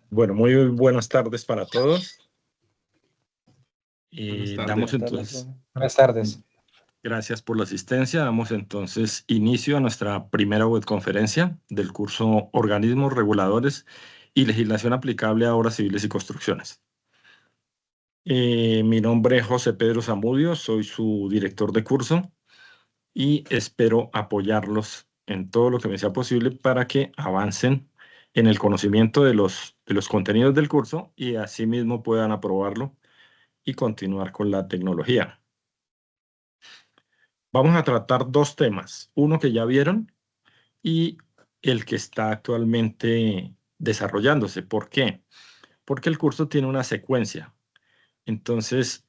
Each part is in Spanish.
Bueno, muy buenas tardes para todos. Buenas Damos tardes. entonces, Buenas tardes. gracias por la asistencia. Damos entonces inicio a nuestra primera webconferencia del curso Organismos Reguladores y Legislación Aplicable a Obras Civiles y Construcciones. Mi nombre es José Pedro Zamudio, soy su director de curso y espero apoyarlos en todo lo que me sea posible para que avancen en el conocimiento de los contenidos del curso y asimismo puedan aprobarlo y continuar con la tecnología. Vamos a tratar dos temas, uno que ya vieron y el que está actualmente desarrollándose. ¿Por qué? Porque el curso tiene una secuencia. Entonces,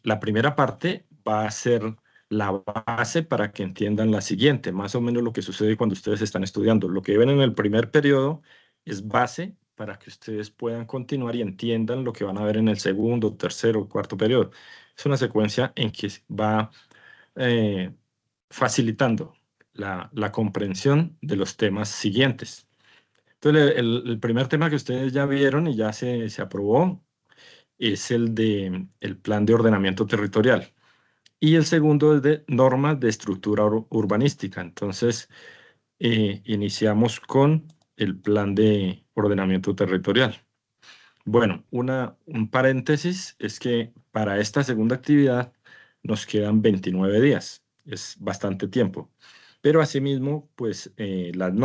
la primera parte va a ser la base para que entiendan la siguiente, más o menos lo que sucede cuando ustedes están estudiando. Lo que ven en el primer periodo es base para que ustedes puedan continuar y entiendan lo que van a ver en el segundo, tercero, cuarto periodo. Es una secuencia en que va facilitando la comprensión de los temas siguientes. Entonces, el primer tema que ustedes ya vieron y ya se aprobó es el de el plan de ordenamiento territorial. Y el segundo es de normas de estructura urbanística. Entonces, iniciamos con el plan de ordenamiento territorial. Bueno, un paréntesis es que para esta segunda actividad nos quedan 29 días. Es bastante tiempo. Pero asimismo, pues las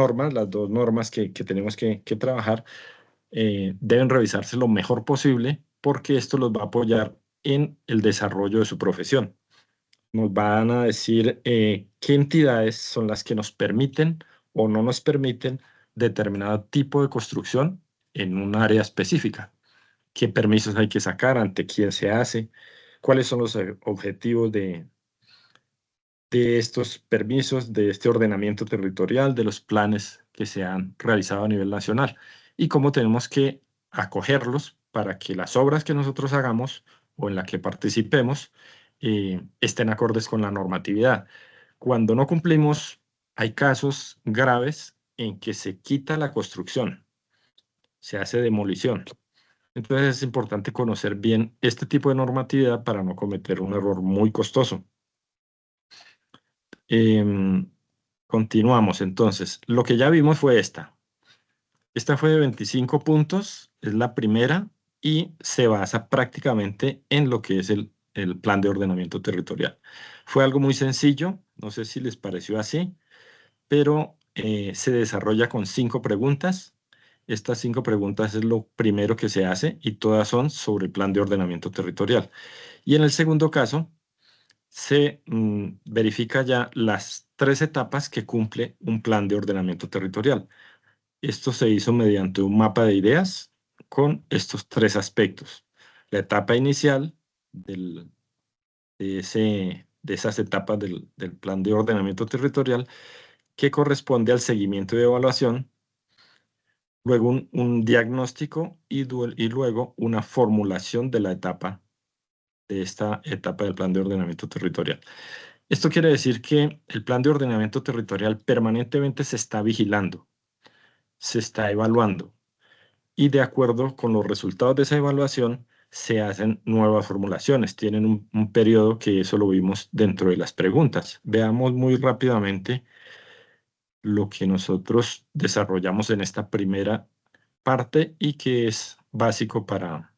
dos normas que tenemos que trabajar, deben revisarse lo mejor posible porque esto los va a apoyar en el desarrollo de su profesión. Nos van a decir qué entidades son las que nos permiten o no nos permiten determinado tipo de construcción en un área específica. ¿Qué permisos hay que sacar? ¿Ante quién se hace? ¿Cuáles son los objetivos de estos permisos, de este ordenamiento territorial, de los planes que se han realizado a nivel nacional? Y cómo tenemos que acogerlos para que las obras que nosotros hagamos o en la que participemos estén acordes con la normatividad. Cuando no cumplimos, hay casos graves en que se quita la construcción, se hace demolición. Entonces es importante conocer bien este tipo de normatividad para no cometer un error muy costoso. Continuamos entonces. Lo que ya vimos fue esta. Esta fue de 25 puntos, es la primera y se basa prácticamente en lo que es el plan de ordenamiento territorial. Fue algo muy sencillo, no sé si les pareció así, pero se desarrolla con 5 preguntas. Estas 5 preguntas es lo primero que se hace y todas son sobre el plan de ordenamiento territorial. Y en el segundo caso, se verifica ya las 3 etapas que cumple un plan de ordenamiento territorial. Esto se hizo mediante un mapa de ideas con estos 3 aspectos. La etapa inicial de esas etapas del plan de ordenamiento territorial, que corresponde al seguimiento y evaluación, luego un diagnóstico y luego una formulación de esta etapa del plan de ordenamiento territorial. Esto quiere decir que el plan de ordenamiento territorial permanentemente se está vigilando, se está evaluando y de acuerdo con los resultados de esa evaluación se hacen nuevas formulaciones. Tienen un periodo que eso lo vimos dentro de las preguntas. Veamos muy rápidamente lo que nosotros desarrollamos en esta primera parte y que es básico para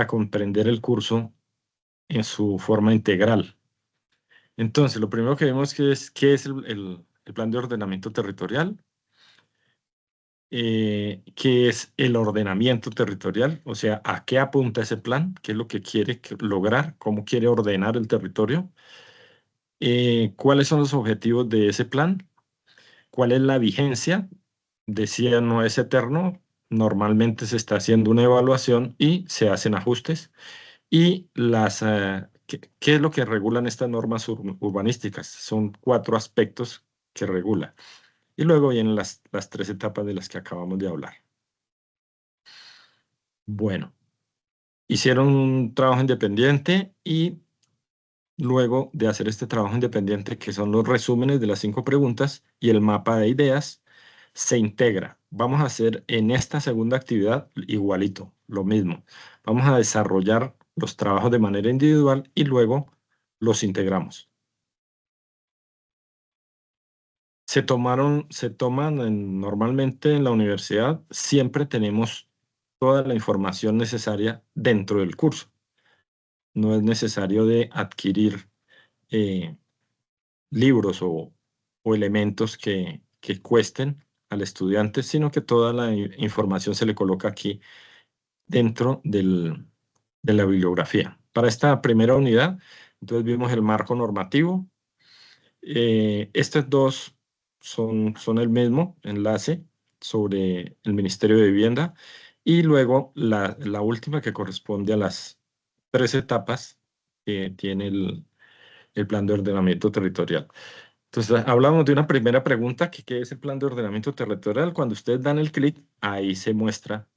comprender el curso en su forma integral. Entonces, lo primero que vemos que es qué es el plan de ordenamiento territorial, qué es el ordenamiento territorial, o sea, a qué apunta ese plan, qué es lo que quiere lograr, cómo quiere ordenar el territorio, cuáles son los objetivos de ese plan, cuál es la vigencia. Decía, no es eterno, normalmente se está haciendo una evaluación y se hacen ajustes. Y ¿qué es lo que regulan estas normas urbanísticas? Son 4 aspectos que regula. Y luego vienen las 3 etapas de las que acabamos de hablar. Bueno, hicieron un trabajo independiente y luego de hacer este trabajo independiente, que son los resúmenes de las 5 preguntas y el mapa de ideas, se integra vamos a hacer en esta segunda actividad igualito, lo mismo. Vamos a desarrollar los trabajos de manera individual y luego los integramos. Normalmente en la universidad, siempre tenemos toda la información necesaria dentro del curso. No es necesario de adquirir eh, libros o elementos que cuesten al estudiante, sino que toda la información se le coloca aquí dentro de la bibliografía. Para esta primera unidad, entonces vimos el marco normativo. Estos dos son el mismo enlace sobre el Ministerio de Vivienda y luego la última que corresponde a las 3 etapas que tiene el plan de ordenamiento territorial. Entonces, hablamos de una primera pregunta, que ¿qué es el plan de ordenamiento territorial? Cuando ustedes dan el clic, ahí se muestra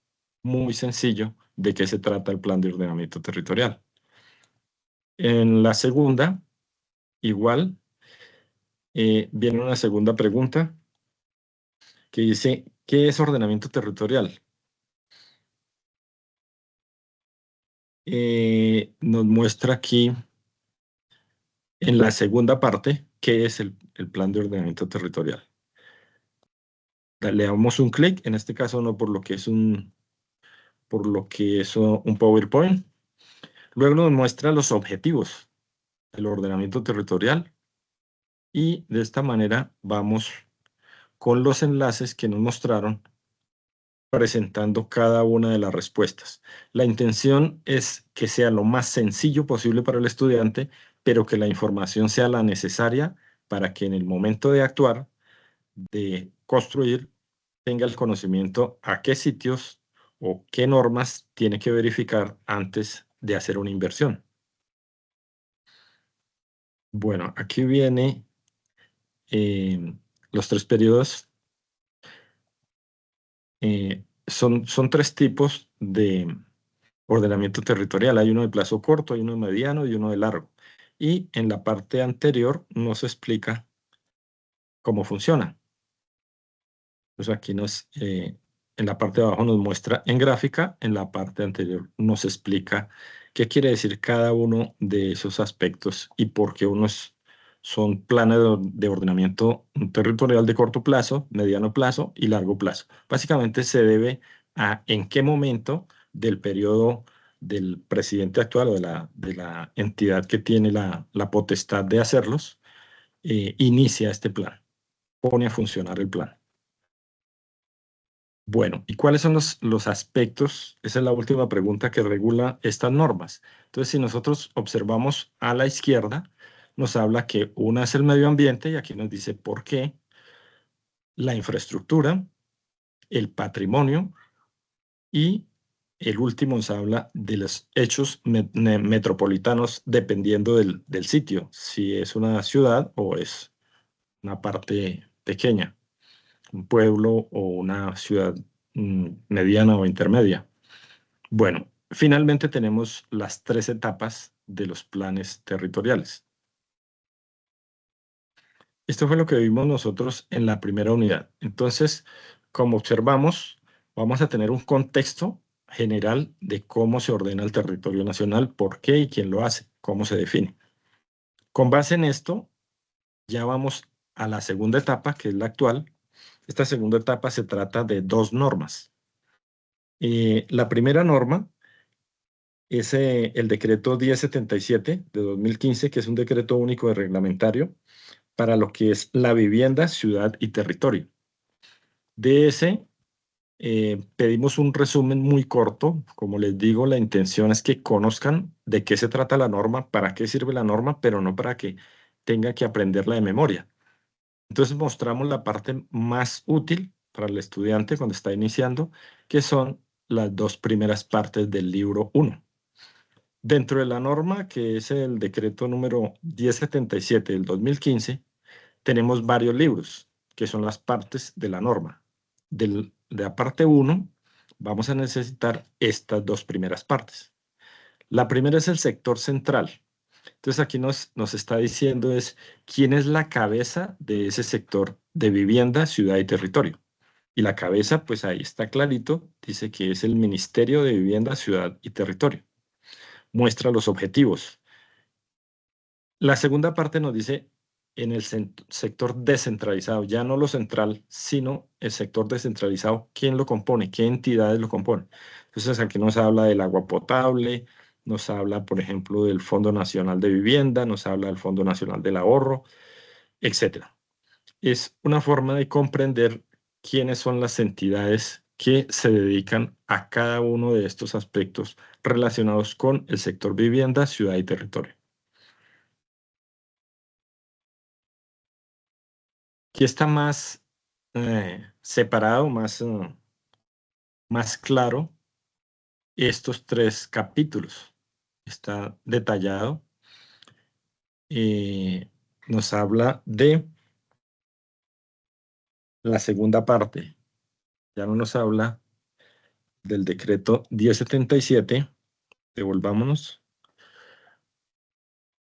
muy sencillo de qué se trata el plan de ordenamiento territorial. En la segunda, igual, viene una segunda pregunta que dice, ¿qué es ordenamiento territorial? Nos muestra aquí, en la segunda parte, qué es el plan de ordenamiento territorial. Le damos un clic, en este caso no por lo que es un PowerPoint. Luego nos muestra los objetivos del ordenamiento territorial y de esta manera vamos con los enlaces que nos mostraron presentando cada una de las respuestas. La intención es que sea lo más sencillo posible para el estudiante, pero que la información sea la necesaria para que en el momento de actuar, de construir, tenga el conocimiento a qué sitios o qué normas tiene que verificar antes de hacer una inversión. Bueno, aquí viene los 3 periodos. Son 3 tipos de ordenamiento territorial. Hay uno de plazo corto, hay uno de mediano y uno de largo. Y en la parte anterior nos explica cómo funciona. Pues aquí en la parte de abajo nos muestra en gráfica, en la parte anterior nos explica qué quiere decir cada uno de esos aspectos y por qué unos son planes de ordenamiento territorial de corto plazo, mediano plazo y largo plazo. Básicamente se debe a en qué momento del periodo del presidente actual o de la entidad que tiene la potestad de hacerlos, inicia este plan, pone a funcionar el plan. Bueno, ¿y cuáles son los aspectos? Esa es la última pregunta que regula estas normas. Entonces, si nosotros observamos a la izquierda, nos habla que una es el medio ambiente y aquí nos dice por qué, la infraestructura, el patrimonio y el último nos habla de los hechos metropolitanos dependiendo del sitio, si es una ciudad o es una parte pequeña, un pueblo o una ciudad mediana o intermedia. Bueno, finalmente tenemos las 3 etapas de los planes territoriales. Esto fue lo que vimos nosotros en la primera unidad. Entonces, como observamos, vamos a tener un contexto general de cómo se ordena el territorio nacional, por qué y quién lo hace, cómo se define. Con base en esto, ya vamos a la segunda etapa, que es la actual. Esta segunda etapa se trata de 2 normas. La primera norma es el decreto 1077 de 2015, que es un decreto único de reglamentario para lo que es la vivienda, ciudad y territorio. De ese pedimos un resumen muy corto. Como les digo, la intención es que conozcan de qué se trata la norma, para qué sirve la norma, pero no para que tengan que aprenderla de memoria. Entonces mostramos la parte más útil para el estudiante cuando está iniciando, que son las 2 primeras partes del libro 1. Dentro de la norma, que es el decreto número 1077 del 2015, tenemos varios libros, que son las partes de la norma. De la parte 1, vamos a necesitar estas 2 primeras partes. La primera es el sector central. Entonces aquí nos está diciendo quién es la cabeza de ese sector de vivienda, ciudad y territorio. Y la cabeza, pues ahí está clarito, dice que es el Ministerio de Vivienda, Ciudad y Territorio. Muestra los objetivos. La segunda parte nos dice en el sector descentralizado, ya no lo central, sino el sector descentralizado, ¿quién lo compone? ¿Qué entidades lo componen? Entonces aquí nos habla del agua potable, nos habla, por ejemplo, del Fondo Nacional de Vivienda, nos habla del Fondo Nacional del Ahorro, etcétera. Es una forma de comprender quiénes son las entidades que se dedican a cada uno de estos aspectos relacionados con el sector vivienda, ciudad y territorio. Aquí está más separado, más claro estos tres capítulos. Está detallado. eh, Nos habla de la segunda parte. Ya no nos habla del decreto 1077. Devolvámonos.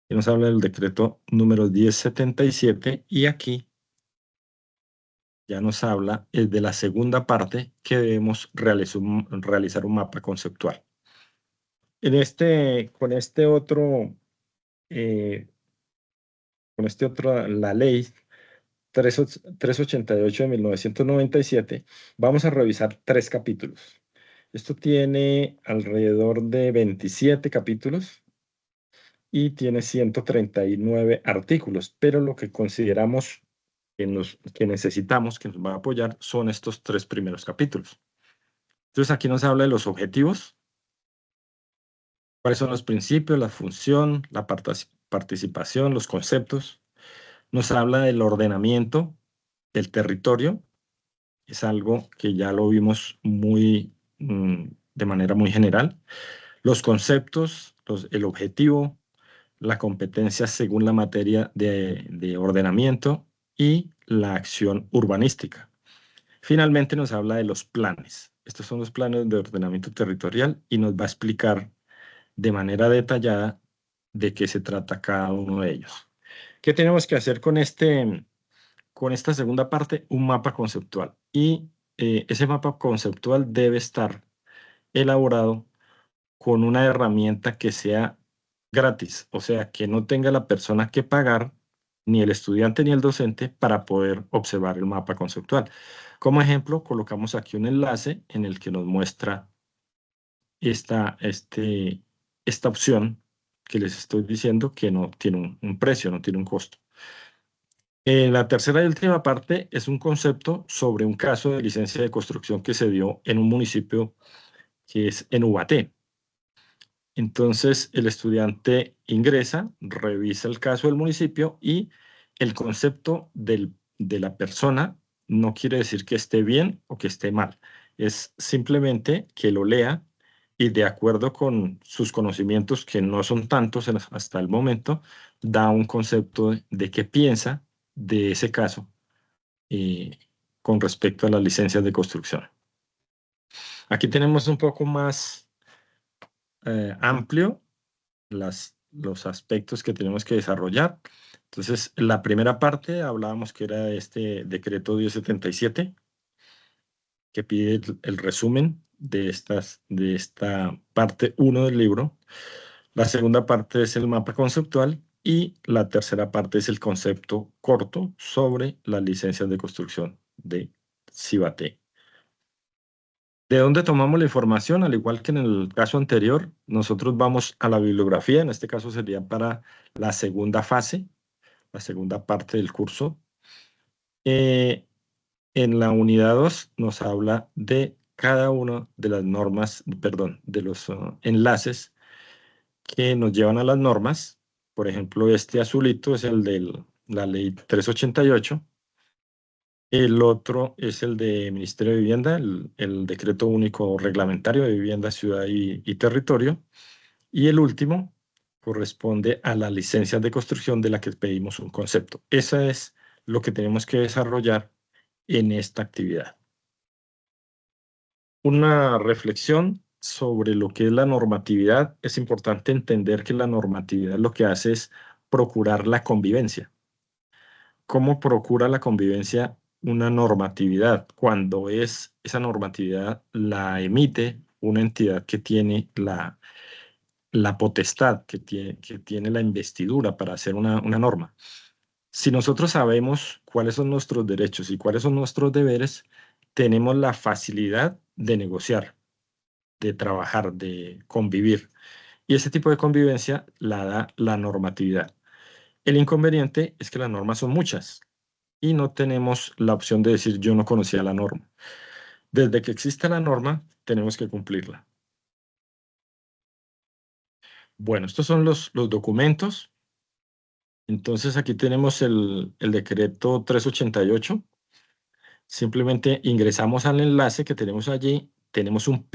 Y nos habla del decreto número 1077. Y aquí ya nos habla de la segunda parte que debemos realizar un mapa conceptual. Eh, con este otro, la ley 388 de 1997, vamos a revisar tres capítulos. Esto tiene alrededor de 27 capítulos y tiene 139 artículos, pero lo que consideramos que necesitamos, que nos va a apoyar, son estos tres primeros capítulos. Entonces aquí nos habla de los objetivos, cuáles son los principios, la función, la participación, los conceptos. Nos habla del ordenamiento del territorio, es algo que ya lo vimos de manera muy general. Los conceptos, el objetivo, la competencia según la materia de ordenamiento y la acción urbanística. Finalmente nos habla de los planes. Estos son los planes de ordenamiento territorial y nos va a explicar de manera detallada de qué se trata cada uno de ellos. ¿Qué tenemos que hacer con esta segunda parte? Un mapa conceptual. Y ese mapa conceptual debe estar elaborado con una herramienta que sea gratis, o sea, que no tenga la persona que pagar, ni el estudiante ni el docente, para poder observar el mapa conceptual. Como ejemplo, colocamos aquí un enlace en el que nos muestra esta opción que les estoy diciendo que no tiene un precio, no tiene un costo. La tercera y última parte es un concepto sobre un caso de licencia de construcción que se dio en un municipio que es en Ubaté. Entonces, el estudiante ingresa, revisa el caso del municipio y el concepto de la persona no quiere decir que esté bien o que esté mal. Es simplemente que lo lea y de acuerdo con sus conocimientos, que no son tantos hasta el momento, da un concepto de qué piensa de ese caso eh, con respecto a las licencias de construcción. Aquí tenemos un poco más amplio los aspectos que tenemos que desarrollar. Entonces, la primera parte hablábamos que era este decreto 1077, que pide el resumen de esta parte 1 del libro. La segunda parte es el mapa conceptual y la tercera parte es el concepto corto sobre las licencias de construcción de Cibate. ¿De dónde tomamos la información? Al igual que en el caso anterior, nosotros vamos a la bibliografía, en este caso sería para la segunda fase, la segunda parte del curso. En la unidad 2 nos habla de cada una de las normas, perdón, de los enlaces que nos llevan a las normas. Por ejemplo, este azulito es el de la ley 388. El otro es el de Ministerio de Vivienda, el Decreto Único Reglamentario de Vivienda, Ciudad y Territorio. Y el último corresponde a las licencias de construcción de la que pedimos un concepto. Eso es lo que tenemos que desarrollar en esta actividad. Una reflexión sobre lo que es la normatividad. Es importante entender que la normatividad lo que hace es procurar la convivencia. ¿Cómo procura la convivencia una normatividad cuando esa normatividad la emite una entidad que tiene la potestad, que tiene la investidura para hacer una norma. Si nosotros sabemos cuáles son nuestros derechos y cuáles son nuestros deberes, tenemos la facilidad de negociar, de trabajar, de convivir. Y ese tipo de convivencia la da la normatividad. El inconveniente es que las normas son muchas y no tenemos la opción de decir yo no conocía la norma. Desde que existe la norma, tenemos que cumplirla. Bueno, estos son los documentos. Entonces aquí tenemos el decreto 388. Simplemente ingresamos al enlace que tenemos allí, tenemos un